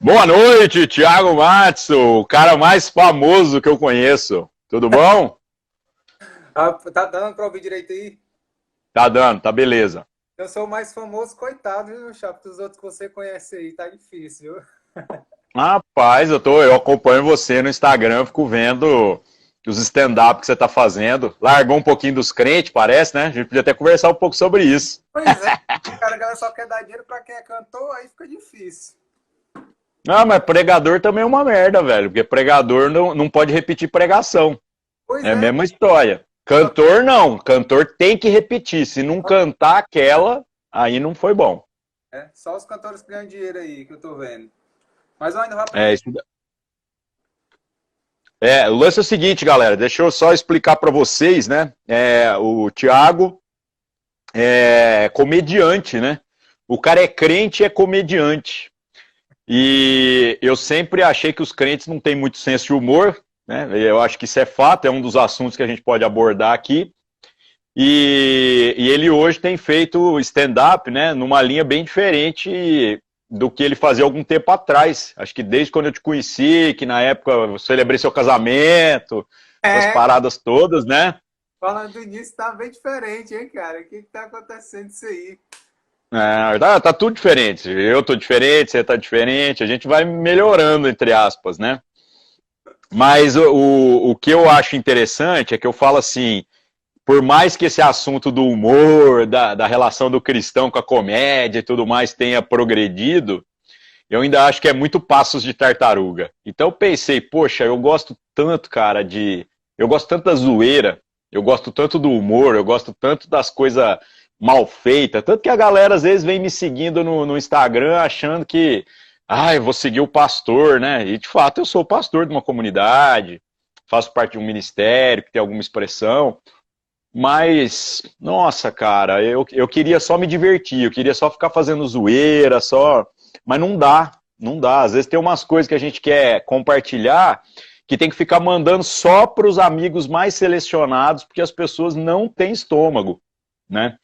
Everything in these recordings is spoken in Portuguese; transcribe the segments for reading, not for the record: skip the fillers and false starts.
Boa noite, Thiago Matsu, o cara mais famoso que eu conheço. Tudo bom? Ah, tá dando pra ouvir direito aí? Tá dando, tá beleza. Eu sou o mais famoso, coitado, viu, Chapo? Dos outros que você conhece aí, tá difícil, viu? Rapaz, eu acompanho você no Instagram, fico vendo os stand-up que você tá fazendo. Largou um pouquinho dos crentes, parece, né? A gente podia até conversar um pouco sobre isso. Pois é, cara, a galera só quer dar dinheiro pra quem é cantor, aí fica difícil. Ah, mas pregador também é uma merda, velho, porque pregador não pode repetir pregação. Pois É a é, mesma história. só, Cantor não, cantor tem que repetir. Se não cantar aquela, aí não foi bom. só os cantores que ganham dinheiro aí, que eu tô vendo. Mas eu ainda vou É, aprender. isso. O lance é o seguinte, galera, deixa eu só explicar para vocês, né? O Thiago é comediante, né? O cara é crente e é comediante. E eu sempre achei que os crentes não têm muito senso de humor, né? Eu acho que isso é fato, é um dos assuntos que a gente pode abordar aqui. E ele hoje tem feito stand-up, né? Numa linha bem diferente do que ele fazia algum tempo atrás. Acho que desde quando eu te conheci, que na época eu celebrei seu casamento, essas É, paradas todas, né? falando nisso, tá bem diferente, hein, cara? O que que tá acontecendo isso aí? Tá tudo diferente. Eu tô diferente, você tá diferente, a gente vai melhorando, entre aspas, né? Mas o que eu acho interessante é que eu falo assim, por mais que esse assunto do humor, da relação do cristão com a comédia e tudo mais tenha progredido, eu ainda acho que é muito passos de tartaruga. Então eu pensei, poxa, eu gosto tanto, cara, de. Eu gosto tanto da zoeira, eu gosto tanto do humor, eu gosto tanto das coisas mal feitas, tanto que a galera às vezes vem me seguindo no Instagram achando que, eu vou seguir o pastor, né? E de fato eu sou pastor de uma comunidade, faço parte de um ministério que tem alguma expressão, mas, nossa, cara, eu queria só me divertir, eu queria só ficar fazendo zoeira, só. Mas não dá, não dá. Às vezes tem umas coisas que a gente quer compartilhar que tem que ficar mandando só para os amigos mais selecionados, porque as pessoas não têm estômago, né?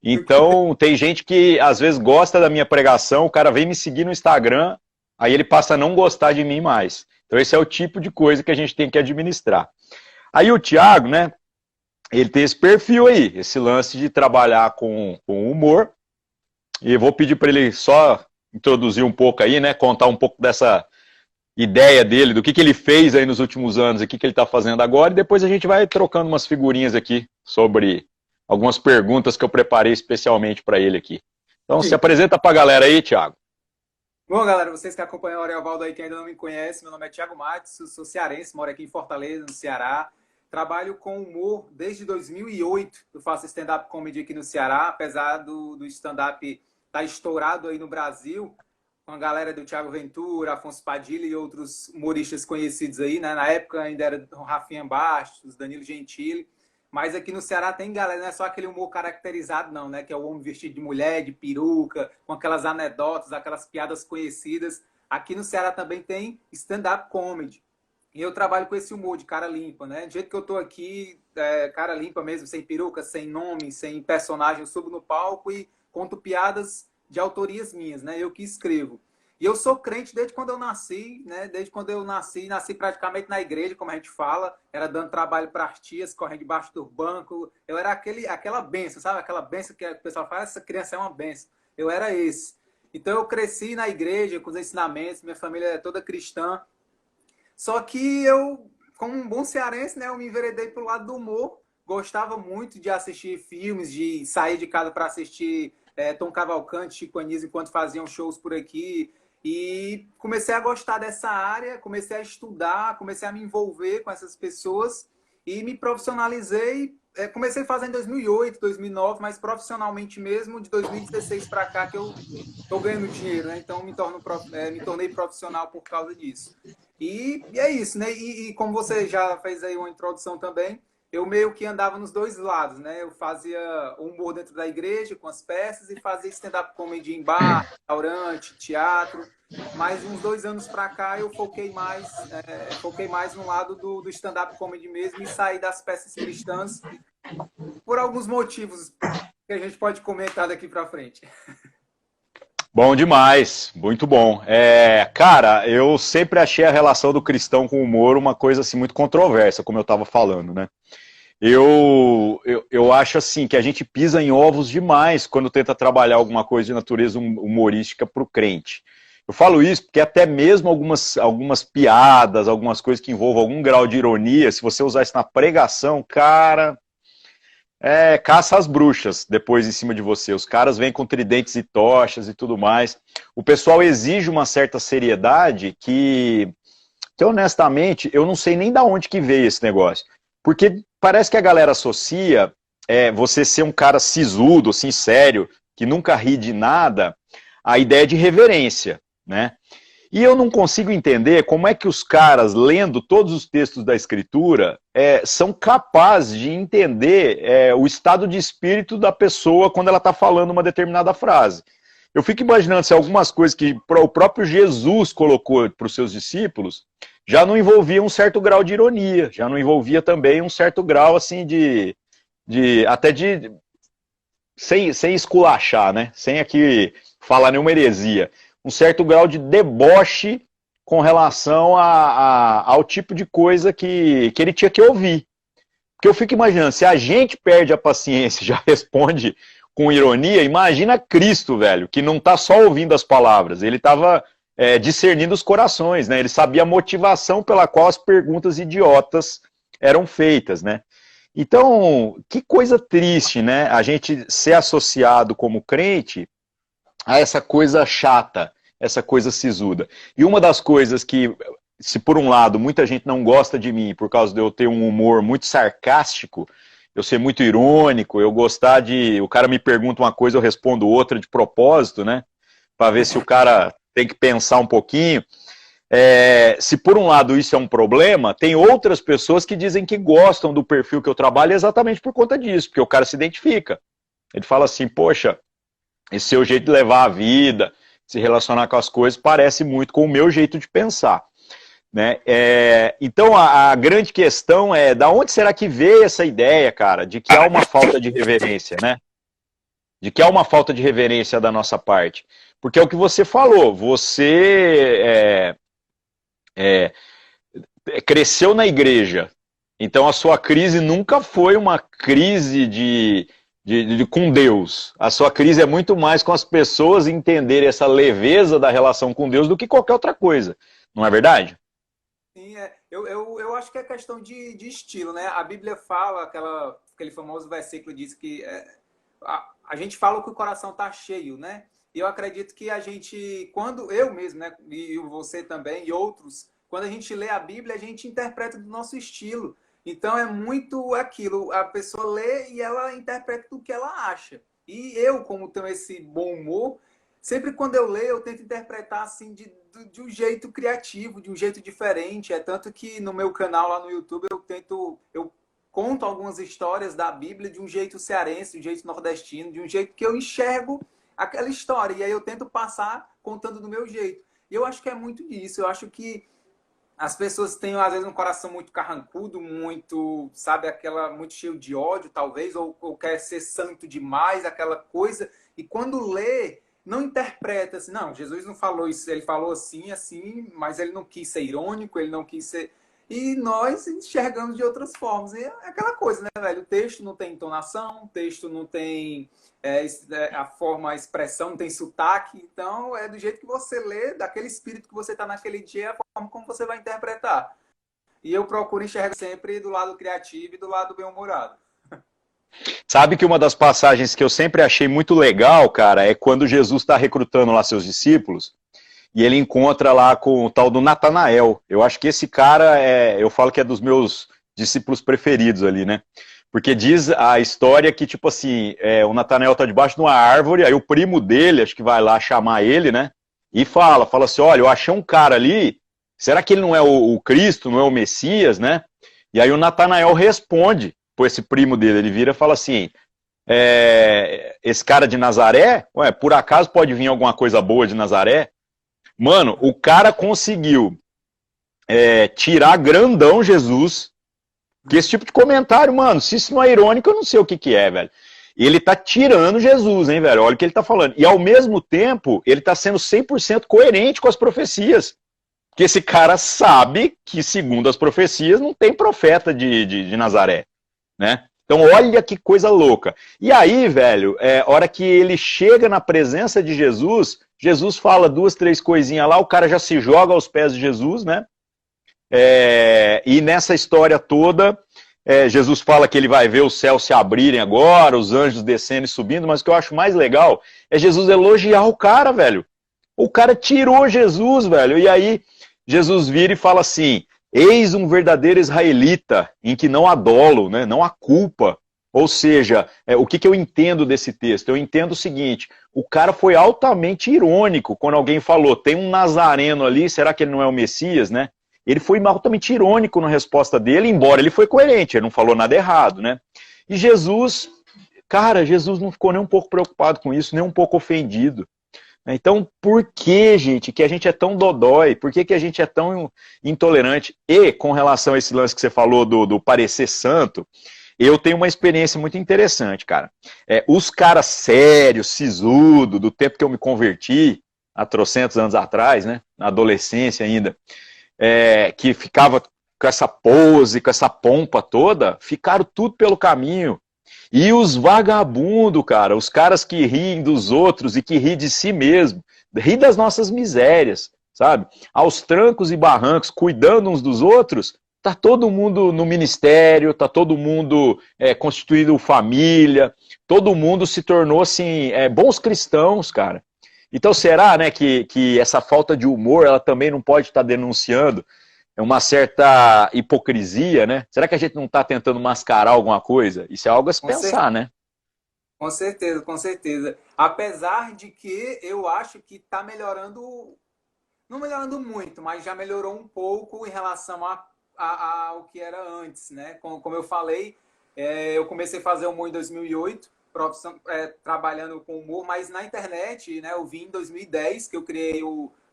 Então, tem gente que às vezes gosta da minha pregação, o cara vem me seguir no Instagram, aí ele passa a não gostar de mim mais. Então, esse é o tipo de coisa que a gente tem que administrar. Aí o Thiago, né? Ele tem esse perfil aí, esse lance de trabalhar com humor. E eu vou pedir para ele só introduzir um pouco aí, né? Contar um pouco dessa ideia dele, do que ele fez aí nos últimos anos, o que ele está fazendo agora, e depois a gente vai trocando umas figurinhas aqui sobre algumas perguntas que eu preparei especialmente para ele aqui. Então, se Sim. apresenta para a galera aí, Thiago. Bom, galera, vocês que acompanham o Ariovaldo aí que ainda não me conhecem, meu nome é Thiago Matos, sou cearense, moro aqui em Fortaleza, no Ceará. Trabalho com humor desde 2008. Eu faço stand-up comedy aqui no Ceará, apesar do stand-up estar tá estourado aí no Brasil, com a galera do Thiago Ventura, Afonso Padilha e outros humoristas conhecidos aí, né? Na época ainda era o Rafinha Bastos, Danilo Gentili. Mas aqui no Ceará tem galera, não é só aquele humor caracterizado, não, né? Que é o homem vestido de mulher, de peruca, com aquelas anedotas, aquelas piadas conhecidas. Aqui no Ceará também tem stand-up comedy. E eu trabalho com esse humor de cara limpa, né? Do jeito que eu tô aqui, cara limpa mesmo, sem peruca, sem nome, sem personagem, eu subo no palco e conto piadas de autorias minhas, né? Eu que escrevo. E eu sou crente desde quando eu nasci, né? Desde quando eu nasci praticamente na igreja, como a gente fala, era dando trabalho para as tias, correndo debaixo do banco. Eu era aquela benção, sabe? Aquela benção que o pessoal fala, essa criança é uma benção. Eu era esse. Então eu cresci na igreja com os ensinamentos, minha família é toda cristã. Só que eu, como um bom cearense, né, eu me enveredei pro lado do humor. Gostava muito de assistir filmes, de sair de casa para assistir Tom Cavalcante, Chico Anísio, enquanto faziam shows por aqui. E comecei a gostar dessa área, comecei a estudar, comecei a me envolver com essas pessoas e me profissionalizei. Comecei a fazer em 2008, 2009, mas profissionalmente mesmo de 2016 para cá que eu estou ganhando dinheiro, né? Então me tornei profissional por causa disso. E é isso, né? E como você já fez aí uma introdução também, eu meio que andava nos dois lados, né? Eu fazia humor dentro da igreja com as peças e fazia stand-up comedy em bar, restaurante, teatro. Mas uns 2 anos para cá eu foquei mais no lado do stand-up comedy mesmo e saí das peças cristãs por alguns motivos que a gente pode comentar daqui para frente. Bom demais, muito bom. Cara, eu sempre achei a relação do cristão com o humor uma coisa assim muito controversa, como eu estava falando, né? Eu acho assim que a gente pisa em ovos demais quando tenta trabalhar alguma coisa de natureza humorística para o crente. Eu falo isso porque até mesmo algumas piadas, algumas coisas que envolvam algum grau de ironia, se você usar isso na pregação, cara, caça as bruxas depois em cima de você. Os caras vêm com tridentes e tochas e tudo mais. O pessoal exige uma certa seriedade que honestamente, eu não sei nem da onde que veio esse negócio. Porque parece que a galera associa você ser um cara sisudo, assim, sério, que nunca ri de nada, a ideia de reverência, né? E eu não consigo entender como é que os caras, lendo todos os textos da Escritura, são capazes de entender o estado de espírito da pessoa quando ela está falando uma determinada frase. Eu fico imaginando se algumas coisas que o próprio Jesus colocou para os seus discípulos já não envolvia um certo grau de ironia, já não envolvia também um certo grau assim sem esculachar, né? Sem aqui falar nenhuma heresia, um certo grau de deboche com relação ao tipo de coisa que ele tinha que ouvir. Porque eu fico imaginando, se a gente perde a paciência e já responde com ironia, imagina Cristo, velho, que não está só ouvindo as palavras, ele estava discernindo os corações, né? Ele sabia a motivação pela qual as perguntas idiotas eram feitas, né? Então, que coisa triste, né? A gente ser associado como crente a essa coisa chata, essa coisa sisuda. E uma das coisas que, se por um lado muita gente não gosta de mim por causa de eu ter um humor muito sarcástico, eu ser muito irônico, eu gostar de... O cara me pergunta uma coisa, eu respondo outra de propósito, né? Para ver se o cara tem que pensar um pouquinho. Se por um lado isso é um problema, tem outras pessoas que dizem que gostam do perfil que eu trabalho exatamente por conta disso, porque o cara se identifica. Ele fala assim, poxa, esse seu jeito de levar a vida, se relacionar com as coisas, parece muito com o meu jeito de pensar. Né? Então a grande questão é, da onde será que veio essa ideia, cara, de que há uma falta de reverência, né? De que há uma falta de reverência da nossa parte. Porque é o que você falou, você cresceu na igreja, então a sua crise nunca foi uma crise com Deus. A sua crise é muito mais com as pessoas entenderem essa leveza da relação com Deus do que qualquer outra coisa. Não é verdade? Sim, eu acho que é questão de estilo, né? A Bíblia fala, aquele famoso versículo diz que a gente fala que o coração está cheio, né? E eu acredito que a gente, quando eu mesmo, né, e você também, e outros, quando a gente lê a Bíblia, a gente interpreta do nosso estilo. Então é muito aquilo, a pessoa lê e ela interpreta do que ela acha. E eu, como tenho esse bom humor, sempre quando eu leio, eu tento interpretar assim de um jeito criativo, de um jeito diferente. É tanto que no meu canal lá no YouTube eu conto algumas histórias da Bíblia de um jeito cearense, de um jeito nordestino, de um jeito que eu enxergo aquela história. E aí eu tento passar contando do meu jeito. E eu acho que é muito disso. Eu acho que as pessoas têm, às vezes, um coração muito carrancudo, muito, sabe, muito cheio de ódio, talvez, ou quer ser santo demais, aquela coisa. E quando lê, não interpreta assim, não, Jesus não falou isso, ele falou assim, assim, mas ele não quis ser irônico, ele não quis ser... E nós enxergamos de outras formas. E é aquela coisa, né, velho? O texto não tem entonação, o texto não tem a forma, a expressão, não tem sotaque. Então, é do jeito que você lê, daquele espírito que você está naquele dia, é a forma como você vai interpretar. E eu procuro enxergar sempre do lado criativo e do lado bem-humorado. Sabe que uma das passagens que eu sempre achei muito legal, cara, é quando Jesus está recrutando lá seus discípulos e ele encontra lá com o tal do Natanael. Eu acho que esse cara, eu falo que é dos meus discípulos preferidos ali, né? Porque diz a história que, tipo assim, o Natanael tá debaixo de uma árvore, aí o primo dele, acho que vai lá chamar ele, né? E fala assim, olha, eu achei um cara ali, será que ele não é o Cristo, não é o Messias, né? E aí o Natanael responde por esse primo dele, ele vira e fala assim, esse cara de Nazaré, por acaso pode vir alguma coisa boa de Nazaré? Mano, o cara conseguiu tirar grandão Jesus, que esse tipo de comentário, mano, se isso não é irônico, eu não sei o que é, velho. Ele tá tirando Jesus, hein, velho? Olha o que ele tá falando. E ao mesmo tempo, ele tá sendo 100% coerente com as profecias. Porque esse cara sabe que, segundo as profecias, não tem profeta de Nazaré, né? Então, olha que coisa louca. E aí, velho, hora que ele chega na presença de Jesus, Jesus fala 2, 3 coisinhas lá, o cara já se joga aos pés de Jesus, né? E nessa história toda, Jesus fala que ele vai ver os céus se abrirem agora, os anjos descendo e subindo, mas o que eu acho mais legal é Jesus elogiar o cara, velho. O cara tirou Jesus, velho, e aí Jesus vira e fala assim: eis um verdadeiro israelita, em que não há dolo, né, não há culpa. Ou seja, o que eu entendo desse texto? Eu entendo o seguinte: o cara foi altamente irônico quando alguém falou, tem um nazareno ali, será que ele não é o Messias, né? Ele foi altamente irônico na resposta dele, embora ele foi coerente, ele não falou nada errado, né? E Jesus, cara, Jesus não ficou nem um pouco preocupado com isso, nem um pouco ofendido. Então, por que, gente, que a gente é tão dodói? Por que a gente é tão intolerante? E, com relação a esse lance que você falou do parecer santo, eu tenho uma experiência muito interessante, cara. Os caras sérios, sisudo, do tempo que eu me converti, há trocentos anos atrás, né, na adolescência ainda, que ficava com essa pose, com essa pompa toda, ficaram tudo pelo caminho. E os vagabundos, cara, os caras que riem dos outros e que riem de si mesmo, riem das nossas misérias, sabe? Aos trancos e barrancos, cuidando uns dos outros, tá todo mundo no ministério, tá todo mundo constituindo família, todo mundo se tornou, assim, bons cristãos, cara. Então será, né, que essa falta de humor, ela também não pode estar denunciando uma certa hipocrisia, né? Será que a gente não está tentando mascarar alguma coisa? Isso é algo a se pensar, né? Com certeza, com certeza. Apesar de que eu acho que está melhorando, não melhorando muito, mas já melhorou um pouco em relação ao que era antes, né? Como eu falei, eu comecei a fazer humor em 2008, trabalhando com humor, mas na internet, né? Eu vi em 2010 que eu criei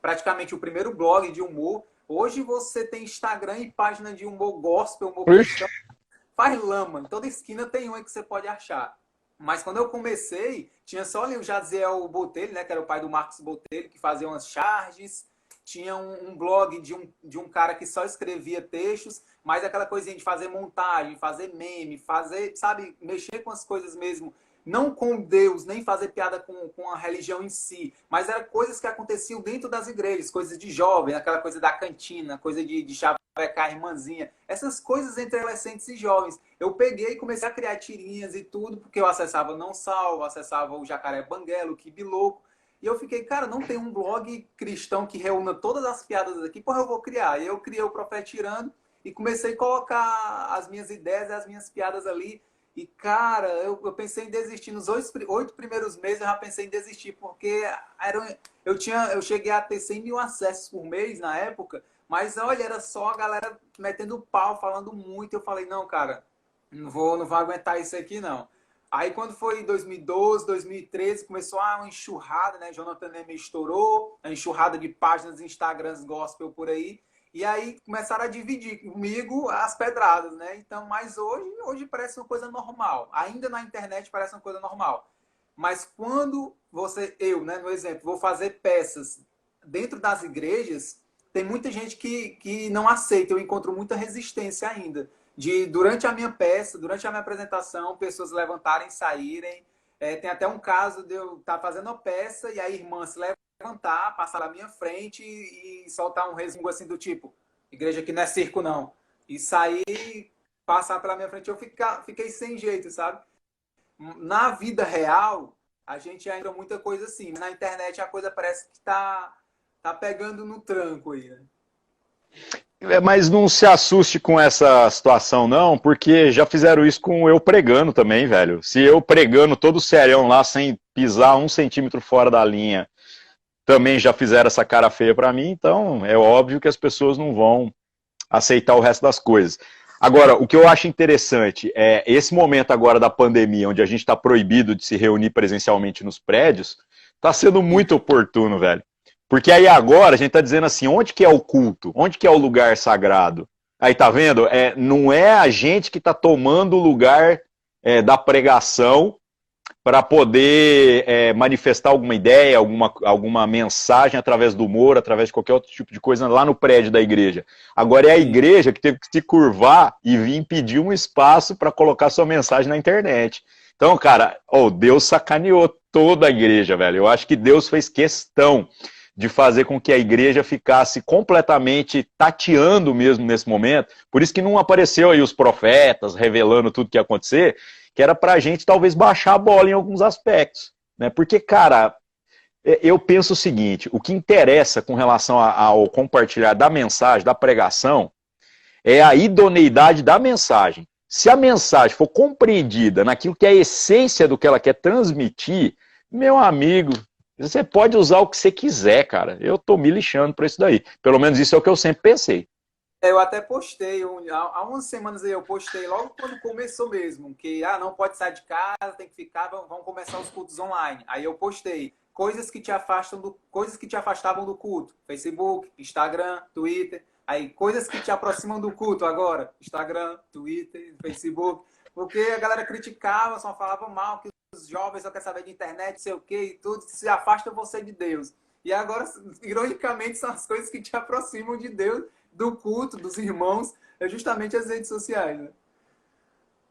praticamente o primeiro blog de humor. Hoje você tem Instagram e página de humor gospel, humor cristão, faz lama. Em toda esquina tem uma que você pode achar. Mas quando eu comecei, tinha só ali o Jaziel Botelho, né, que era o pai do Marcos Botelho, que fazia umas charges. Tinha um blog de um cara que só escrevia textos, mas aquela coisinha de fazer montagem, fazer meme, fazer, sabe, mexer com as coisas mesmo. Não com Deus, nem fazer piada com a religião em si, mas eram coisas que aconteciam dentro das igrejas, coisas de jovem, aquela coisa da cantina, coisa de chavecar a irmãzinha, essas coisas entre adolescentes e jovens. Eu peguei e comecei a criar tirinhas e tudo, porque eu acessava Não Salvo, acessava o Jacaré Banguelo, o Kibi Louco, e eu fiquei, cara, não tem um blog cristão que reúna todas as piadas aqui, porra, eu vou criar. E eu criei o Profeta Tirando e comecei a colocar as minhas ideias e as minhas piadas ali. E, cara, eu pensei em desistir. Nos 8 primeiros meses eu já pensei em desistir, porque eu cheguei a ter 100 mil acessos por mês na época, mas, olha, era só a galera metendo pau, falando muito. Eu falei, não, cara, não vou aguentar isso aqui, não. Aí, quando foi em 2012, 2013, começou uma enxurrada, né? Jonathan Neme estourou, a enxurrada de páginas, Instagrams gospel por aí. E aí começaram a dividir comigo as pedradas, né? Então, mas hoje parece uma coisa normal. Ainda na internet parece uma coisa normal. Mas quando eu, né, no exemplo, vou fazer peças dentro das igrejas, tem muita gente que não aceita. Eu encontro muita resistência ainda. Durante a minha peça, durante a minha apresentação, pessoas levantarem, saírem. Tem até um caso de eu estar fazendo a peça e a irmã se levantar, passar na minha frente e soltar um resmungo assim do tipo, igreja aqui não é circo não, e sair, passar pela minha frente. Eu fiquei sem jeito, sabe? Na vida real, a gente ainda muita coisa assim, na internet a coisa parece que tá pegando no tranco aí, né? Mas não se assuste com essa situação não, porque já fizeram isso com eu pregando também, velho. Se eu pregando todo serião lá, sem pisar 1 centímetro fora da linha, também já fizeram essa cara feia pra mim, então é óbvio que as pessoas não vão aceitar o resto das coisas. Agora, o que eu acho interessante é esse momento agora da pandemia, onde a gente está proibido de se reunir presencialmente nos prédios, está sendo muito oportuno, velho. Porque aí agora a gente está dizendo assim, onde que é o culto? Onde que é o lugar sagrado? Aí tá vendo? Não é a gente que está tomando o lugar da pregação, para poder manifestar alguma ideia, alguma mensagem através do humor, através de qualquer outro tipo de coisa lá no prédio da igreja. Agora é a igreja que teve que se curvar e vir pedir um espaço para colocar sua mensagem na internet. Então, cara, Deus sacaneou toda a igreja, velho. Eu acho que Deus fez questão de fazer com que a igreja ficasse completamente tateando mesmo nesse momento. Por isso que não apareceu aí os profetas revelando tudo que ia acontecer, que era pra gente talvez baixar a bola em alguns aspectos, né? Porque, cara, eu penso o seguinte, o que interessa com relação ao compartilhar da mensagem, da pregação, é a idoneidade da mensagem. Se a mensagem for compreendida naquilo que é a essência do que ela quer transmitir, meu amigo, você pode usar o que você quiser, cara. Eu tô me lixando pra isso daí. Pelo menos isso é o que eu sempre pensei. Eu até postei, há umas semanas aí eu postei, logo quando começou mesmo, que não pode sair de casa, tem que ficar, vamos começar os cultos online. Aí eu postei coisas que te afastavam do culto, Facebook, Instagram, Twitter. Aí coisas que te aproximam do culto agora, Instagram, Twitter, Facebook. Porque a galera criticava, só falava mal, que os jovens só querem saber de internet, sei o quê, e tudo, se afasta você de Deus. E agora, ironicamente, são as coisas que te aproximam de Deus, do culto, dos irmãos, é justamente as redes sociais, né?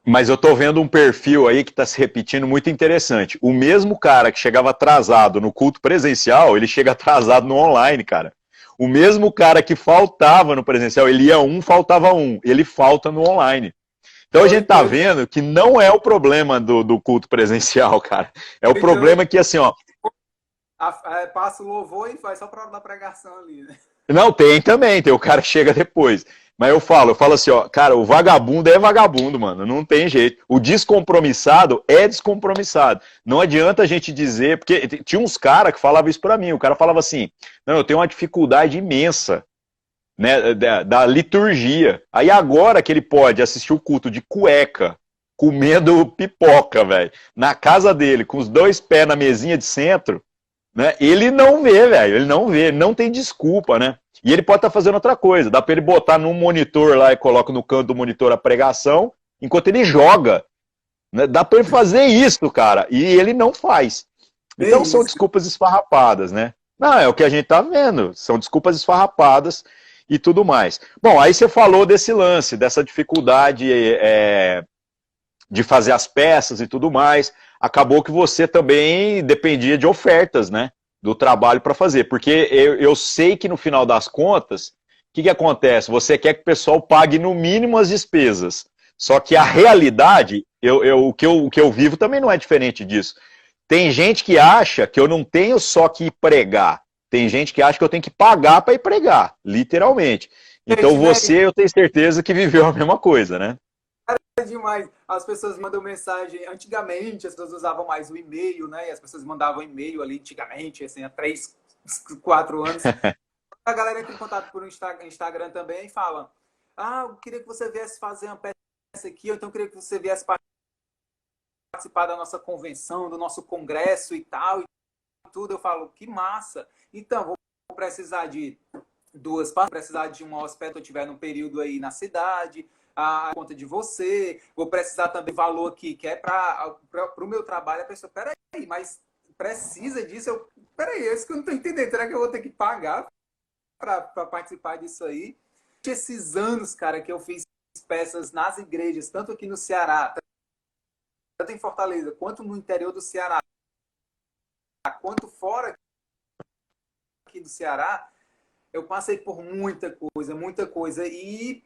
Mas eu tô vendo um perfil aí que tá se repetindo muito interessante. O mesmo cara que chegava atrasado no culto presencial, ele chega atrasado no online, cara. O mesmo cara que faltava no presencial, ele ia faltava um. Ele falta no online. Então a gente tá vendo que não é o problema do culto presencial, cara. É o problema que, assim, ó... Passa o louvor e faz só pra hora da pregação ali, né? Não, tem também, tem o cara que chega depois. Mas eu falo assim, ó, cara, o vagabundo é vagabundo, mano, não tem jeito. O descompromissado é descompromissado. Não adianta a gente dizer, porque tinha uns caras que falavam isso pra mim, o cara falava assim, não, eu tenho uma dificuldade imensa, né, da liturgia. Aí agora que ele pode assistir o culto de cueca, comendo pipoca, velho, na casa dele, com os dois pés na mesinha de centro, né, ele não vê, velho, ele não vê, não tem desculpa, né? E ele pode estar fazendo outra coisa. Dá para ele botar num monitor lá e coloca no canto do monitor a pregação, enquanto ele joga. Né? Dá para ele fazer isso, cara. E ele não faz. Então são desculpas esfarrapadas, né? Não, é o que a gente tá vendo. São desculpas esfarrapadas e tudo mais. Bom, aí você falou desse lance, dessa dificuldade de fazer as peças e tudo mais. Acabou que você também dependia de ofertas, né? Do trabalho para fazer, porque eu sei que no final das contas, o que acontece? Você quer que o pessoal pague no mínimo as despesas, só que a realidade, o que eu vivo também não é diferente disso. Tem gente que acha que eu não tenho só que ir pregar, tem gente que acha que eu tenho que pagar para ir pregar, literalmente. Então você, eu tenho certeza que viveu a mesma coisa, né? Demais. As pessoas mandam mensagem. Antigamente, as pessoas usavam mais o e-mail, né? E as pessoas mandavam e-mail ali antigamente, assim, há 3, 4 anos. A galera entra em contato por Instagram também e fala: eu queria que você viesse fazer uma peça aqui, ou então eu queria que você viesse participar da nossa convenção, do nosso congresso e tal, e tudo. Eu falo: que massa! Então, vou precisar de 2 partes, precisar de um hospedagem que eu tiver num período aí na cidade, a conta de você, vou precisar também valor aqui, que é para o meu trabalho. A pessoa, peraí, mas precisa disso? Peraí, é isso que eu não estou entendendo. Será que eu vou ter que pagar para participar disso aí? Esses anos, cara, que eu fiz peças nas igrejas, tanto aqui no Ceará, tanto em Fortaleza, quanto no interior do Ceará, quanto fora aqui do Ceará, eu passei por muita coisa, e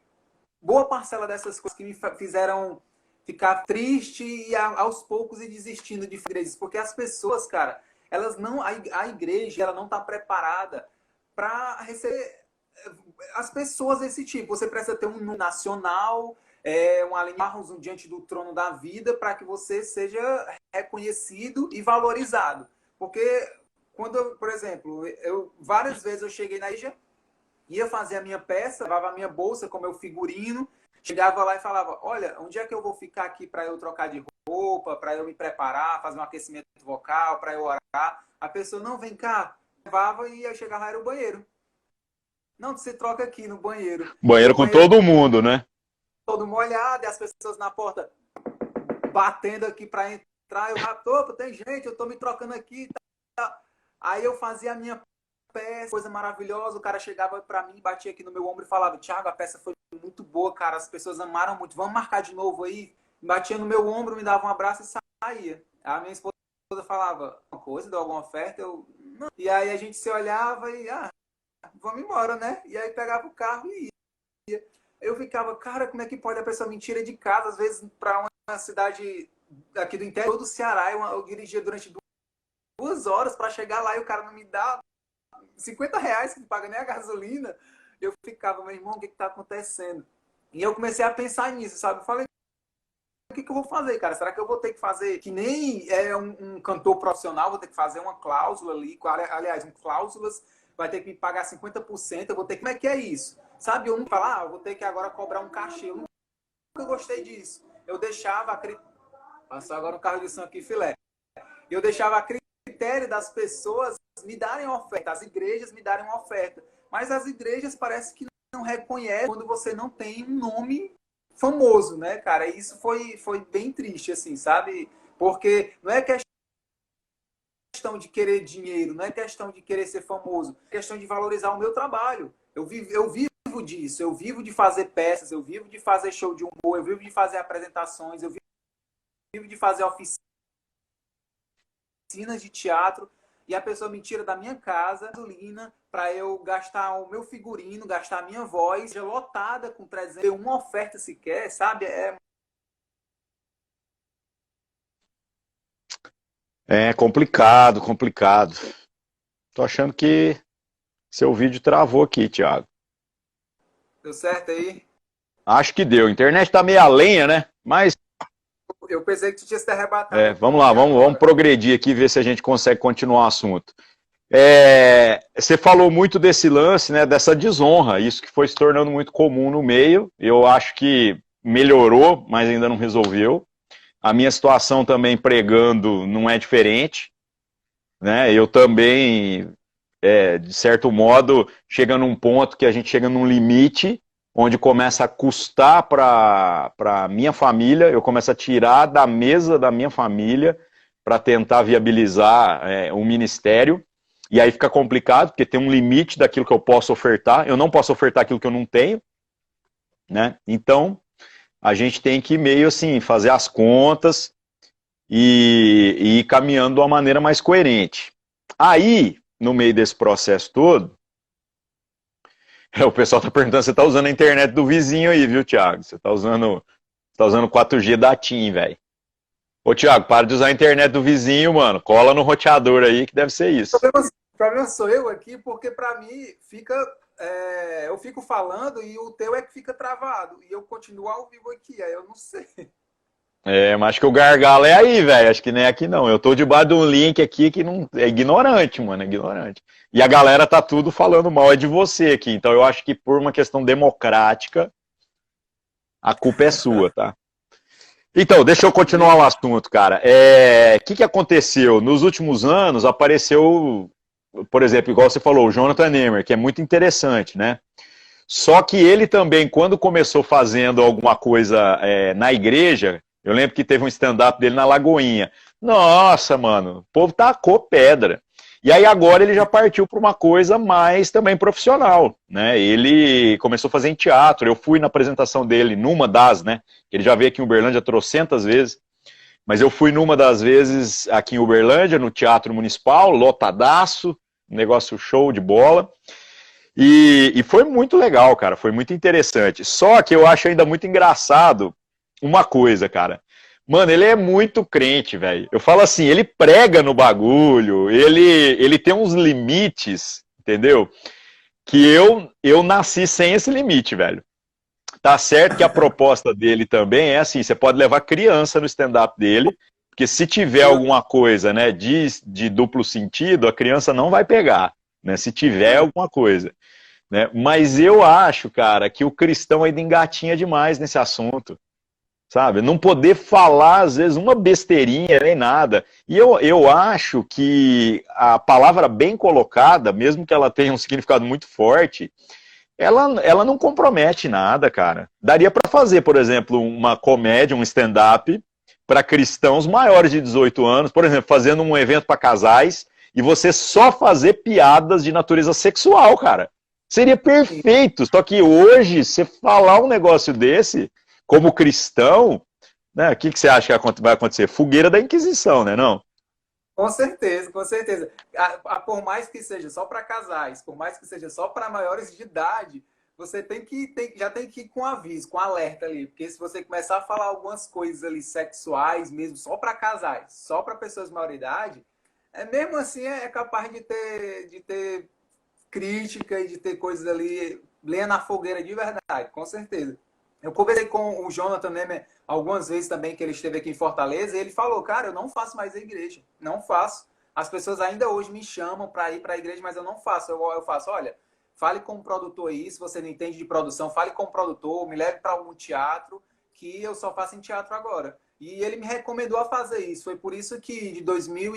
boa parcela dessas coisas que me fizeram ficar triste e aos poucos ir desistindo de igrejas, porque as pessoas, cara, elas não, a igreja, ela não está preparada para receber as pessoas desse tipo. Você precisa ter um nacional, um alinharmos diante do trono da vida para que você seja reconhecido e valorizado. Porque quando, por exemplo, várias vezes eu cheguei na igreja, ia fazer a minha peça, levava a minha bolsa com meu figurino, chegava lá e falava: olha, onde é que eu vou ficar aqui para eu trocar de roupa, para eu me preparar, fazer um aquecimento vocal, para eu orar? A pessoa: não, vem cá. Levava e ia chegar lá, era o banheiro. Não, você troca aqui no banheiro. Banheiro com todo mundo, né? Todo molhado, e as pessoas na porta batendo aqui para entrar. entrar, eu rapto, tem gente, eu tô me trocando aqui. Tá. Aí eu fazia a minha peça, coisa maravilhosa, o cara chegava pra mim, batia aqui no meu ombro e falava, Thiago, a peça foi muito boa, cara, as pessoas amaram muito, vamos marcar de novo aí? Batia no meu ombro, me dava um abraço e saía. A minha esposa falava, uma coisa, deu alguma oferta? Eu, não. E aí a gente se olhava e, vamos embora, né? E aí pegava o carro e ia. Eu ficava, cara, como é que pode a pessoa me tira de casa, às vezes pra uma cidade aqui do interior do Ceará, eu dirigia durante 2 horas para chegar lá e o cara não me dá R$ 50 que não paga nem a gasolina. Eu ficava, meu irmão, o que está acontecendo? E eu comecei a pensar nisso, sabe? Eu falei, o que eu vou fazer, cara? Será que eu vou ter que fazer que nem um cantor profissional, vou ter que fazer uma cláusula ali, aliás, cláusulas, vai ter que me pagar 50%, eu vou ter que... Como é que é isso? Sabe, eu não falar, eu vou ter que agora cobrar um cachê. Eu nunca gostei disso. Eu deixava... Passou agora um carro de som aqui, filé. Eu deixava a critério das pessoas me darem uma oferta, as igrejas me darem uma oferta. Mas as igrejas parece que não reconhecem quando você não tem um nome famoso, né, cara? E isso foi bem triste, assim, sabe? Porque não é questão de querer dinheiro, não é questão de querer ser famoso, é questão de valorizar o meu trabalho. Eu vivo disso, eu vivo de fazer peças, eu vivo de fazer show de humor, eu vivo de fazer apresentações, eu vivo de fazer oficinas de teatro, e a pessoa me tira da minha casa, gasolina, para eu gastar o meu figurino, gastar a minha voz, já lotada com 300, uma oferta sequer, sabe? É complicado, complicado. Tô achando que seu vídeo travou aqui, Thiago. Deu certo aí? Acho que deu. A internet tá meio a lenha, né? Mas Eu pensei que tu tinha se arrebatado. vamos lá, vamos progredir aqui e ver se a gente consegue continuar o assunto. Você falou muito desse lance, né, dessa desonra, isso que foi se tornando muito comum no meio. Eu acho que melhorou, mas ainda não resolveu. A minha situação também pregando não é diferente, né? Eu também, de certo modo, chega num ponto que a gente chega num limite onde começa a custar para a minha família, eu começo a tirar da mesa da minha família para tentar viabilizar um ministério. E aí fica complicado, porque tem um limite daquilo que eu posso ofertar. Eu não posso ofertar aquilo que eu não tenho, né? Então, a gente tem que meio assim, fazer as contas e ir caminhando de uma maneira mais coerente. Aí, no meio desse processo todo, o pessoal está perguntando, você está usando a internet do vizinho aí, viu, Thiago? Você está usando 4G da TIM, velho. Ô, Thiago, para de usar a internet do vizinho, mano. Cola no roteador aí, que deve ser isso. O problema sou eu aqui, porque para mim fica... eu fico falando e o teu é que fica travado. E eu continuo ao vivo aqui, aí eu não sei. Mas acho que o gargalo é aí, velho. Acho que nem é aqui não. Eu tô debaixo de um link aqui que não é ignorante, mano, é ignorante. E a galera tá tudo falando mal de você aqui. Então eu acho que por uma questão democrática, a culpa é sua, tá? Então, deixa eu continuar o assunto, cara. Que aconteceu? Nos últimos anos apareceu, por exemplo, igual você falou, o Jonathan Nehmer, que é muito interessante, né? Só que ele também, quando começou fazendo alguma coisa na igreja, eu lembro que teve um stand-up dele na Lagoinha. Nossa, mano, o povo tacou pedra. E aí agora ele já partiu para uma coisa mais também profissional, né? Ele começou a fazer em teatro. Eu fui na apresentação dele, numa das, né? Ele já veio aqui em Uberlândia trocentas vezes. Mas eu fui numa das vezes aqui em Uberlândia, no Teatro Municipal, lotadaço, negócio show de bola. E foi muito legal, cara, foi muito interessante. Só que eu acho ainda muito engraçado uma coisa, cara. Mano, ele é muito crente, velho. Eu falo assim, ele prega no bagulho, ele tem uns limites, entendeu? Que eu nasci sem esse limite, velho. Tá certo que a proposta dele também é assim, você pode levar criança no stand-up dele, porque se tiver alguma coisa, né, de duplo sentido, a criança não vai pegar, né, se tiver alguma coisa. Né? Mas eu acho, cara, que o cristão ainda engatinha demais nesse assunto, sabe? Não poder falar, às vezes, uma besteirinha, nem nada. E eu acho que a palavra bem colocada, mesmo que ela tenha um significado muito forte, ela não compromete nada, cara. Daria para fazer, por exemplo, uma comédia, um stand-up, para cristãos maiores de 18 anos, por exemplo, fazendo um evento para casais e você só fazer piadas de natureza sexual, cara. Seria perfeito. Só que hoje, você falar um negócio desse, como cristão, né, o que você acha que vai acontecer? Fogueira da Inquisição, né, não? Com certeza, com certeza. Por mais que seja só para casais, por mais que seja só para maiores de idade, você já tem que ir com aviso, com alerta ali. Porque se você começar a falar algumas coisas ali sexuais mesmo, só para casais, só para pessoas de maior idade, mesmo assim é capaz de ter crítica e de ter coisas ali, lenha na fogueira de verdade, com certeza. Eu conversei com o Jonathan Nemer algumas vezes também, que ele esteve aqui em Fortaleza, e ele falou, cara, eu não faço mais a igreja, não faço. As pessoas ainda hoje me chamam para ir para a igreja, mas eu não faço. Eu faço, olha, fale com o produtor aí, se você não entende de produção, fale com o produtor, me leve para algum teatro, que eu só faço em teatro agora. E ele me recomendou a fazer isso. Foi por isso que de 2000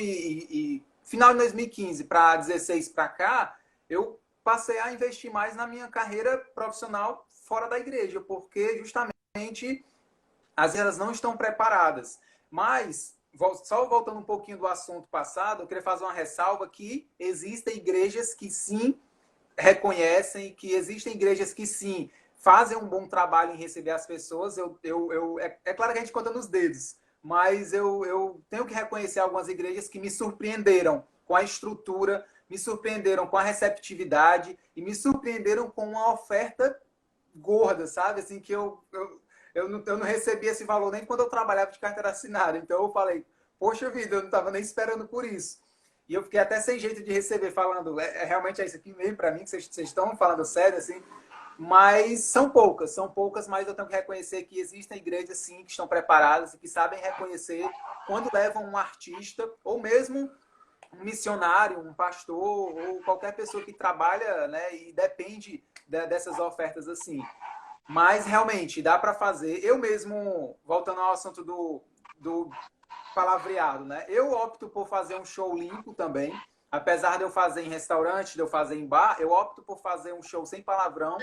final de 2015 para 16 para cá, eu passei a investir mais na minha carreira profissional fora da igreja, porque justamente as elas não estão preparadas. Mas, só voltando um pouquinho do assunto passado, eu queria fazer uma ressalva que existem igrejas que sim reconhecem, que existem igrejas que sim fazem um bom trabalho em receber as pessoas. É claro que a gente conta nos dedos, mas eu tenho que reconhecer algumas igrejas que me surpreenderam com a estrutura, me surpreenderam com a receptividade e me surpreenderam com uma oferta gorda, sabe? Assim, que eu não recebi esse valor nem quando eu trabalhava de carteira assinada. Então eu falei, poxa vida, eu não estava nem esperando por isso. E eu fiquei até sem jeito de receber, falando, realmente é isso aqui mesmo para mim, que vocês estão falando sério, assim. Mas são poucas, mas eu tenho que reconhecer que existem igrejas, sim, que estão preparadas e que sabem reconhecer quando levam um artista, ou mesmo um missionário, um pastor, ou qualquer pessoa que trabalha, né, e depende dessas ofertas assim. Mas realmente dá para fazer. Eu mesmo, voltando ao assunto do palavreado, né? Eu opto por fazer um show limpo também. Apesar de eu fazer em restaurante, de eu fazer em bar, eu opto por fazer um show sem palavrão,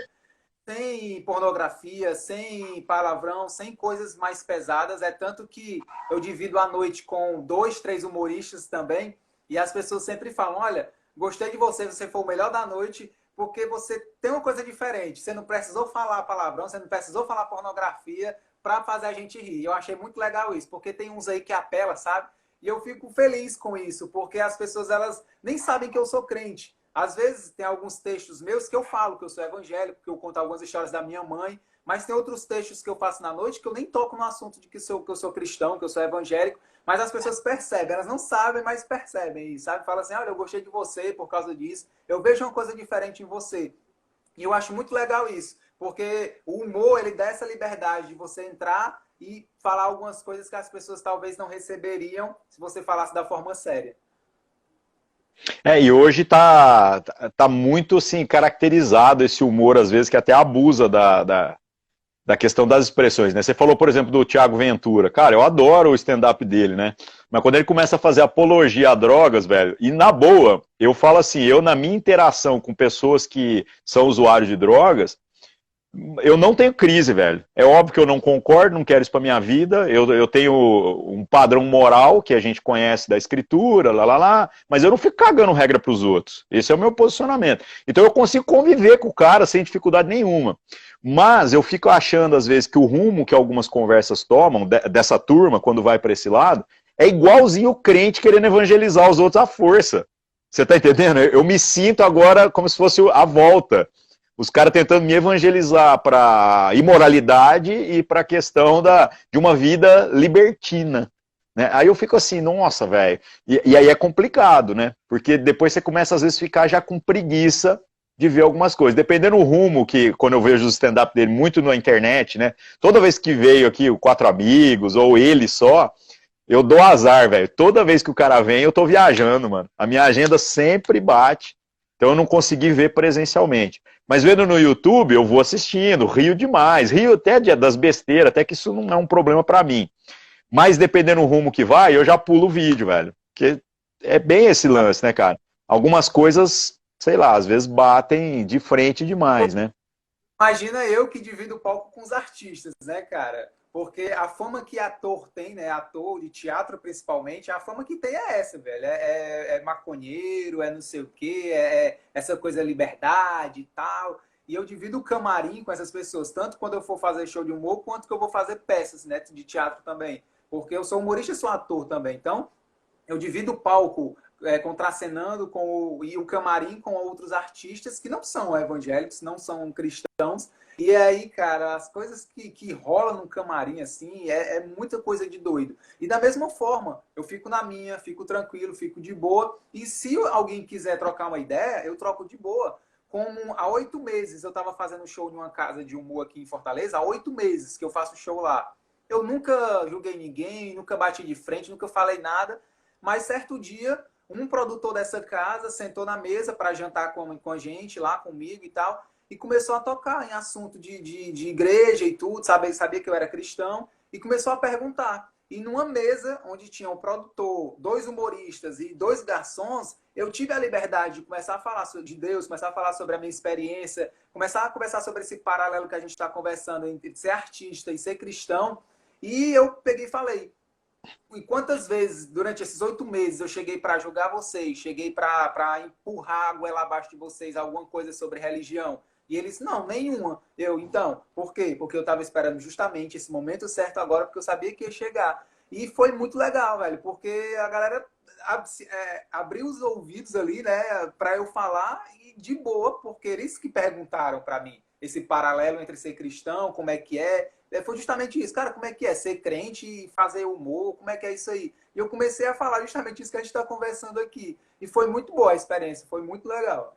sem pornografia, sem palavrão, sem coisas mais pesadas. É tanto que eu divido a noite com 2, 3 humoristas também. E as pessoas sempre falam, olha, gostei de você, você foi o melhor da noite, porque você tem uma coisa diferente. Você não precisou falar palavrão, você não precisou falar pornografia para fazer a gente rir. Eu achei muito legal isso, porque tem uns aí que apela, sabe? E eu fico feliz com isso, porque as pessoas, elas nem sabem que eu sou crente. Às vezes tem alguns textos meus que eu falo que eu sou evangélico, que eu conto algumas histórias da minha mãe, mas tem outros textos que eu faço na noite que eu nem toco no assunto de que eu sou cristão, que eu sou evangélico, mas as pessoas percebem, elas não sabem, mas percebem, sabe? Fala assim, olha, eu gostei de você por causa disso, eu vejo uma coisa diferente em você. E eu acho muito legal isso, porque o humor, ele dá essa liberdade de você entrar e falar algumas coisas que as pessoas talvez não receberiam se você falasse da forma séria. E hoje tá muito assim, caracterizado esse humor, às vezes, que até abusa da questão das expressões, né? Você falou, por exemplo, do Thiago Ventura. Cara, eu adoro o stand-up dele, né? Mas quando ele começa a fazer apologia a drogas, velho, e na boa, eu falo assim, eu na minha interação com pessoas que são usuários de drogas, eu não tenho crise, velho. É óbvio que eu não concordo, não quero isso pra minha vida. Eu tenho um padrão moral que a gente conhece da escritura, mas eu não fico cagando regra pros outros. Esse é o meu posicionamento. Então eu consigo conviver com o cara sem dificuldade nenhuma. Mas eu fico achando, às vezes, que o rumo que algumas conversas tomam, dessa turma, quando vai para esse lado, é igualzinho o crente querendo evangelizar os outros à força. Você tá entendendo? Eu me sinto agora como se fosse a volta. Os caras tentando me evangelizar para imoralidade e para a questão de uma vida libertina. Né? Aí eu fico assim, nossa, velho. E aí é complicado, né? Porque depois você começa, às vezes, a ficar já com preguiça de ver algumas coisas. Dependendo do rumo, que quando eu vejo o stand-up dele muito na internet, né? Toda vez que veio aqui o Quatro Amigos, ou ele só, eu dou azar, velho. Toda vez que o cara vem, eu tô viajando, mano. A minha agenda sempre bate. Então eu não consegui ver presencialmente. Mas vendo no YouTube, eu vou assistindo, rio demais, rio até das besteiras, até que isso não é um problema pra mim. Mas dependendo do rumo que vai, eu já pulo o vídeo, velho. Porque é bem esse lance, né, cara? Algumas coisas, sei lá, às vezes batem de frente demais, né? Imagina eu que divido o palco com os artistas, né, cara? Porque a fama que ator tem, né? Ator de teatro principalmente, a fama que tem é essa, velho. É maconheiro, é não sei o quê, é essa coisa liberdade e tal. E eu divido o camarim com essas pessoas, tanto quando eu for fazer show de humor, quanto que eu vou fazer peças, né, de teatro também. Porque eu sou humorista e sou ator também. Então, eu divido o palco contracenando e o camarim com outros artistas que não são evangélicos, não são cristãos. E aí, cara, as coisas que rolam no camarim, assim, é muita coisa de doido. E da mesma forma, eu fico na minha, fico tranquilo, fico de boa. E se alguém quiser trocar uma ideia, eu troco de boa. Como há 8 meses eu estava fazendo show em uma casa de humor aqui em Fortaleza, há 8 meses que eu faço show lá. Eu nunca julguei ninguém, nunca bati de frente, nunca falei nada. Mas certo dia, um produtor dessa casa sentou na mesa para jantar com a gente lá, comigo e tal, e começou a tocar em assunto de igreja e tudo, sabia que eu era cristão, e começou a perguntar. E numa mesa onde tinha um produtor, 2 humoristas e 2 garçons, eu tive a liberdade de começar a falar de Deus, começar a falar sobre a minha experiência, começar a conversar sobre esse paralelo que a gente está conversando entre ser artista e ser cristão. E eu peguei e falei, e quantas vezes durante esses 8 meses eu cheguei para julgar vocês, cheguei para empurrar a goela abaixo de vocês alguma coisa sobre religião? E eles, não, nenhuma. Eu, então, por quê? Porque eu estava esperando justamente esse momento certo agora, porque eu sabia que ia chegar. E foi muito legal, velho, porque a galera abriu os ouvidos ali, né, para eu falar e de boa, porque eles que perguntaram para mim esse paralelo entre ser cristão, como é que é. Foi justamente isso, cara, como é que é ser crente e fazer humor, como é que é isso aí? E eu comecei a falar justamente isso que a gente está conversando aqui. E foi muito boa a experiência, foi muito legal.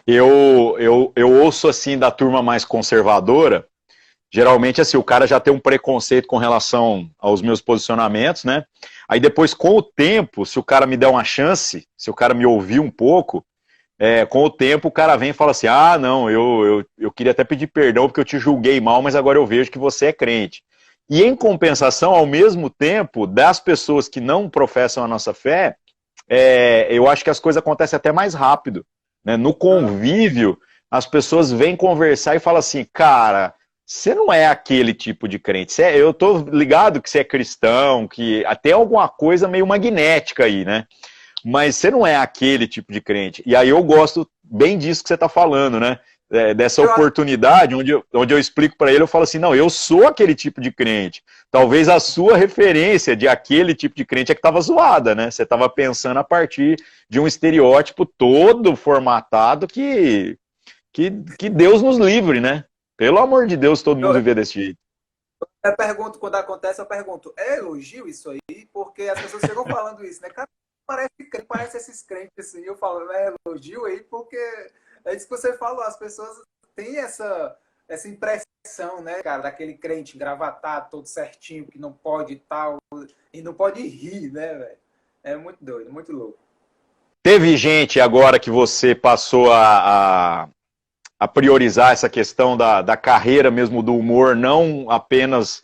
Eu ouço assim da turma mais conservadora, geralmente assim, o cara já tem um preconceito com relação aos meus posicionamentos, né? Aí depois, com o tempo, se o cara me der uma chance, se o cara me ouvir um pouco, com o tempo o cara vem e fala assim, ah, não, eu queria até pedir perdão porque eu te julguei mal, mas agora eu vejo que você é crente. E em compensação, ao mesmo tempo, das pessoas que não professam a nossa fé, eu acho que as coisas acontecem até mais rápido, né? No convívio, as pessoas vêm conversar e falam assim, cara, você não é aquele tipo de crente. Eu tô ligado que você é cristão, que até alguma coisa meio magnética aí, né? Mas você não é aquele tipo de crente. E aí eu gosto bem disso que você está falando, né? Dessa oportunidade, onde eu explico para ele, eu falo assim, não, eu sou aquele tipo de crente. Talvez a sua referência de aquele tipo de crente é que estava zoada, né? Você estava pensando a partir de um estereótipo todo formatado que Deus nos livre, né? Pelo amor de Deus, todo mundo viver desse jeito. Eu pergunto, quando acontece, eu pergunto, é elogio isso aí? Porque as pessoas chegam falando isso, né? Cara, parece esses crentes assim. Eu falo, é elogio aí, porque é isso que você falou, as pessoas têm essa impressão, né, cara, daquele crente engravatado, todo certinho, que não pode tal, e não pode rir, né, velho? É muito doido, muito louco. Teve gente agora que você passou a priorizar essa questão da carreira mesmo do humor, não apenas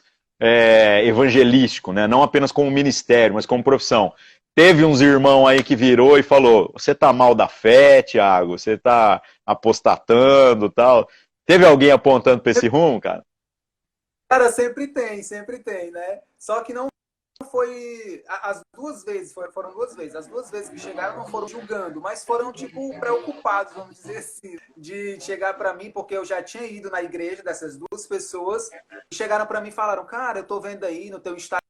evangelístico, né? Não apenas como ministério, mas como profissão. Teve uns irmãos aí que virou e falou, você tá mal da fé, Thiago, você tá apostatando e tal. Teve alguém apontando para esse rumo, cara? Cara, sempre tem, né? Só que não foi as 2 vezes, foram 2 vezes. As 2 vezes que chegaram não foram julgando, mas foram tipo preocupados, vamos dizer assim, de chegar para mim, porque eu já tinha ido na igreja dessas 2 pessoas, e chegaram para mim e falaram: "Cara, eu tô vendo aí no teu Instagram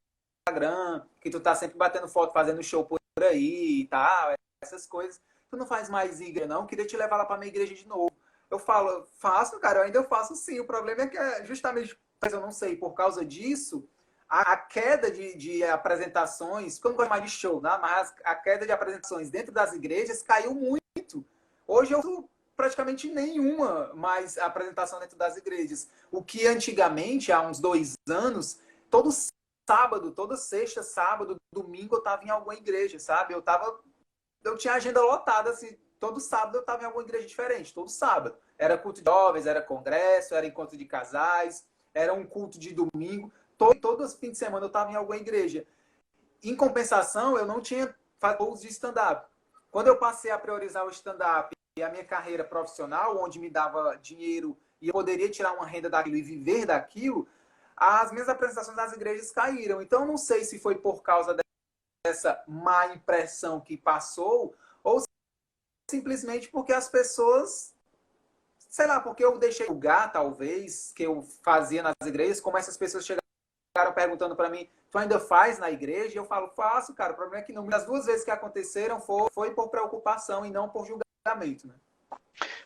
que tu tá sempre batendo foto, fazendo show por aí e tal, essas coisas. Tu não faz mais igreja não? Queria te levar lá para minha igreja de novo." Eu falo: "Faço, cara, eu ainda faço sim. O problema é que justamente, eu não sei, por causa disso, a queda de apresentações, porque eu não gosto mais de show, né? Mas a queda de apresentações dentro das igrejas caiu muito. Hoje eu praticamente nenhuma mais apresentação dentro das igrejas. O que antigamente, há uns 2 anos, todo sábado, toda sexta, sábado, domingo, eu estava em alguma igreja, sabe? Eu tinha agenda lotada, assim, todo sábado eu estava em alguma igreja diferente, todo sábado. Era culto de jovens, era congresso, era encontro de casais, era um culto de domingo. Todos os fins de semana eu estava em alguma igreja. Em compensação, eu não tinha voos de stand-up. Quando eu passei a priorizar o stand-up e a minha carreira profissional, onde me dava dinheiro e eu poderia tirar uma renda daquilo e viver daquilo, as minhas apresentações nas igrejas caíram. Então, não sei se foi por causa dessa má impressão que passou, ou simplesmente porque as pessoas, sei lá, porque eu deixei lugar, talvez, que eu fazia nas igrejas, como essas pessoas chegaram perguntando para mim, tu ainda faz na igreja? E eu falo, faço, cara, o problema é que não. As 2 vezes que aconteceram foi por preocupação e não por julgamento, né?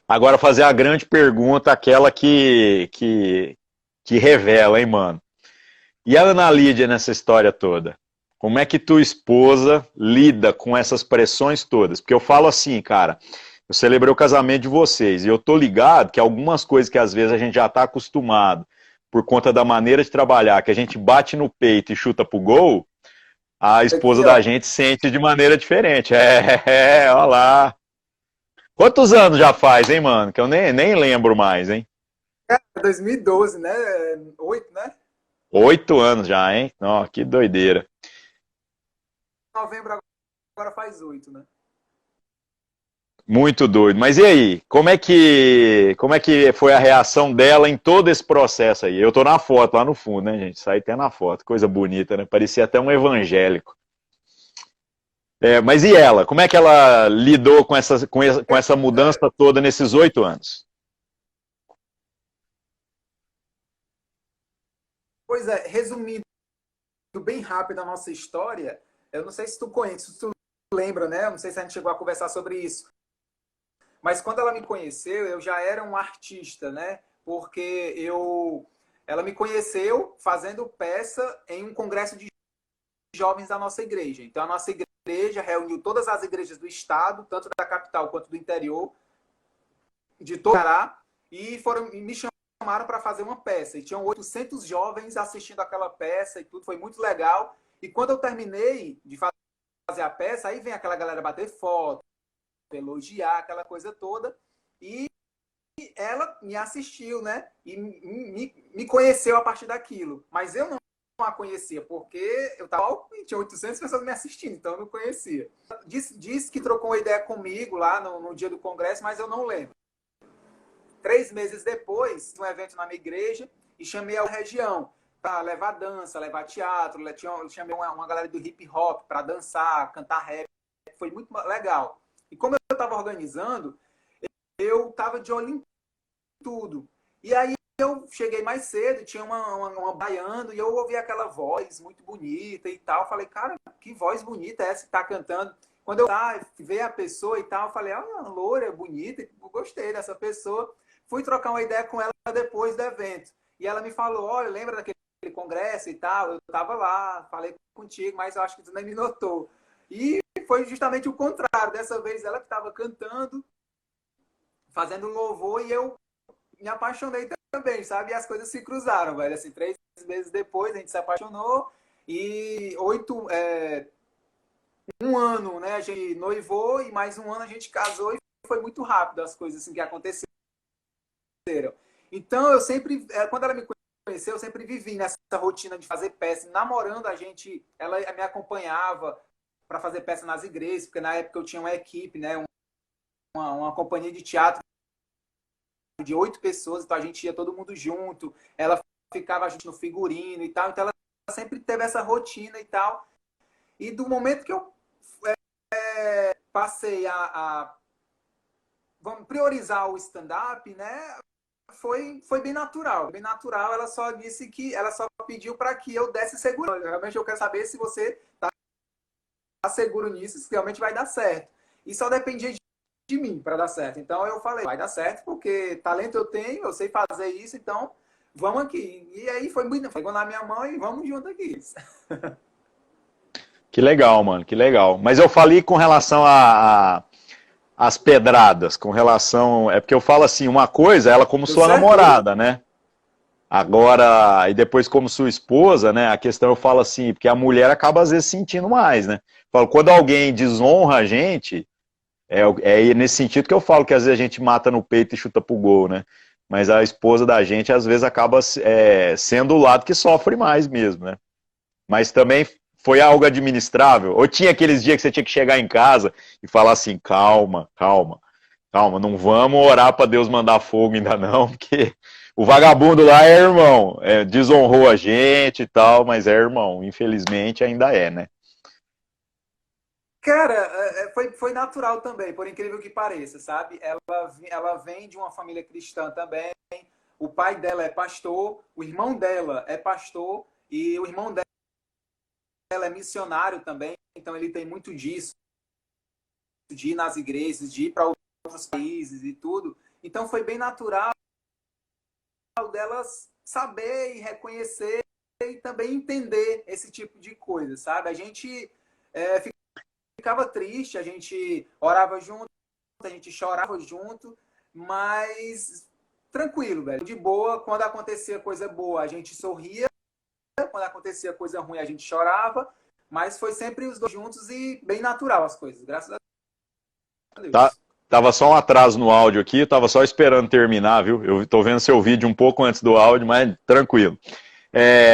Agora fazer a grande pergunta, aquela que revela, hein, mano? E a Ana Lídia nessa história toda? Como é que tua esposa lida com essas pressões todas? Porque eu falo assim, cara, eu celebrei o casamento de vocês e eu tô ligado que algumas coisas que às vezes a gente já tá acostumado por conta da maneira de trabalhar, que a gente bate no peito e chuta pro gol, a esposa Aqui, da ó. gente sente de maneira diferente. Olha lá. Quantos anos já faz, hein, mano? Que eu nem lembro mais, hein? 2012, né? 8, né? 8 anos já, hein? Ó, que doideira. Novembro agora faz 8, né? Muito doido. Mas e aí? Como é que foi a reação dela em todo esse processo aí? Eu tô na foto lá no fundo, né, gente? Isso aí tem na foto. Coisa bonita, né? Parecia até um evangélico. Mas e ela? Como é que ela lidou com essa mudança toda nesses 8 anos? Pois é, resumindo bem rápido a nossa história, eu não sei se tu conhece, se tu lembra, né? Eu não sei se a gente chegou a conversar sobre isso. Mas quando ela me conheceu, eu já era um artista, né? Porque ela me conheceu fazendo peça em um congresso de jovens da nossa igreja. Então, a nossa igreja reuniu todas as igrejas do estado, tanto da capital quanto do interior, de todo o Ceará, e me chamaram para fazer uma peça. E tinham 800 jovens assistindo aquela peça e tudo, foi muito legal. E quando eu terminei de fazer a peça, aí vem aquela galera bater foto, elogiar, aquela coisa toda. E ela me assistiu, né? E me conheceu a partir daquilo. Mas eu não a conhecia, porque eu tava e tinha 800 pessoas me assistindo, então eu não conhecia. Disse que trocou uma ideia comigo lá no dia do congresso, mas eu não lembro. 3 meses depois, um evento na minha igreja, e chamei a região para levar dança, levar teatro, chamei uma galera do hip hop para dançar, cantar rap. Foi muito legal. E como eu estava organizando, eu estava de olho em tudo. E aí eu cheguei mais cedo, tinha uma baiano, e eu ouvi aquela voz muito bonita e tal. Falei, cara, que voz bonita é essa que tá cantando? Quando eu ver a pessoa e tal, eu falei, ah, loura, bonita, gostei dessa pessoa. Fui trocar uma ideia com ela depois do evento. E ela me falou, olha, lembra daquele congresso e tal? Eu estava lá, falei contigo, mas eu acho que tu nem me notou. E foi justamente o contrário. Dessa vez ela que estava cantando, fazendo louvor, e eu me apaixonei também, sabe? E as coisas se cruzaram, velho. Assim, 3 meses depois a gente se apaixonou e 1 ano, né? A gente noivou e mais 1 ano a gente casou e foi muito rápido as coisas assim que aconteceram. Então eu sempre, quando ela me conheceu, eu sempre vivi nessa rotina de fazer peça, namorando a gente, ela me acompanhava para fazer peça nas igrejas, porque na época eu tinha uma equipe, né? Uma companhia de teatro de 8 pessoas, então a gente ia todo mundo junto, ela ficava a gente no figurino e tal, então ela sempre teve essa rotina e tal. E do momento que eu passei vamos priorizar o stand-up, né? Foi bem natural. Bem natural, ela só disse que ela só pediu para que eu desse segurança. Realmente eu quero saber se você tá seguro nisso, se realmente vai dar certo. E só dependia de mim para dar certo. Então eu falei, vai dar certo, porque talento eu tenho, eu sei fazer isso, então vamos aqui. E aí foi muito, pegou na minha mão e vamos junto aqui. Que legal, mano, que legal. Mas eu falei com relação às pedradas, com relação. É porque eu falo assim, uma coisa, ela como Deu sua certo? namorada, né? Agora, e depois como sua esposa, né? A questão eu falo assim, porque a mulher acaba às vezes sentindo mais, né? Eu falo, quando alguém desonra a gente, é nesse sentido que eu falo que às vezes a gente mata no peito e chuta pro gol, né? Mas a esposa da gente às vezes acaba sendo o lado que sofre mais mesmo, né? Mas também foi algo administrável? Ou tinha aqueles dias que você tinha que chegar em casa e falar assim, calma, calma. Calma, não vamos orar para Deus mandar fogo ainda não, porque o vagabundo lá é irmão, desonrou a gente e tal, mas é irmão, infelizmente ainda é, né? Cara, foi natural também, por incrível que pareça, sabe? Ela vem de uma família cristã também. O pai dela é pastor, o irmão dela é pastor e o irmão dela é missionário também. Então ele tem muito disso, de ir nas igrejas, de ir para outros países e tudo. Então foi bem natural delas saber e reconhecer e também entender esse tipo de coisa, sabe? A gente ficava triste, a gente orava junto, a gente chorava junto, mas tranquilo, velho. De boa, quando acontecia coisa boa, a gente sorria, quando acontecia coisa ruim, a gente chorava, mas foi sempre os dois juntos e bem natural as coisas, graças a Tá, Deus. tava só um atraso no áudio aqui, tava só esperando terminar, viu? Eu tô vendo seu vídeo um pouco antes do áudio, mas tranquilo.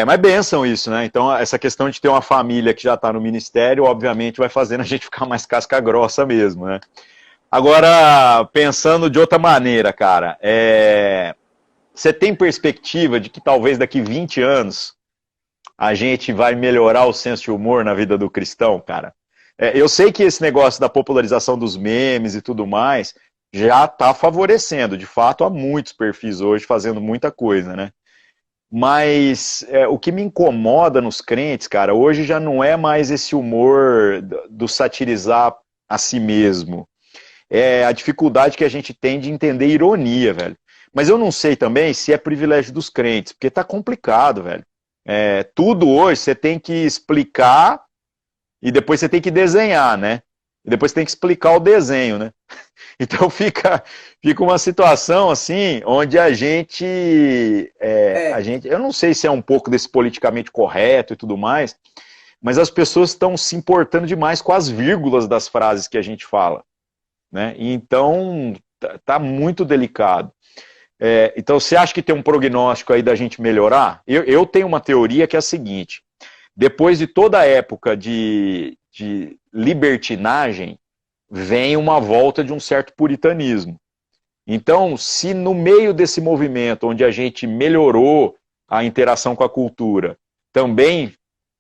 Mas benção isso, né? Então, essa questão de ter uma família que já está no ministério, obviamente, vai fazendo a gente ficar mais casca grossa mesmo, né? Agora, pensando de outra maneira, cara, você tem perspectiva de que talvez daqui 20 anos a gente vai melhorar o senso de humor na vida do cristão, cara? Eu sei que esse negócio da popularização dos memes e tudo mais já está favorecendo, de fato, há muitos perfis hoje fazendo muita coisa, né? Mas o que me incomoda nos crentes, cara, hoje já não é mais esse humor do satirizar a si mesmo. É a dificuldade que a gente tem de entender ironia, velho. Mas eu não sei também se é privilégio dos crentes, porque tá complicado, velho. Tudo hoje você tem que explicar e depois você tem que desenhar, né? E depois você tem que explicar o desenho, né? Então fica uma situação assim, onde a É, gente, eu não sei se é um pouco desse politicamente correto e tudo mais, mas as pessoas estão se importando demais com as vírgulas das frases que a gente fala, né? E então tá muito delicado. Então você acha que tem um prognóstico aí da gente melhorar? Eu tenho uma teoria que é a seguinte: depois de toda a época de libertinagem, vem uma volta de um certo puritanismo. Então, se no meio desse movimento, onde a gente melhorou a interação com a cultura, também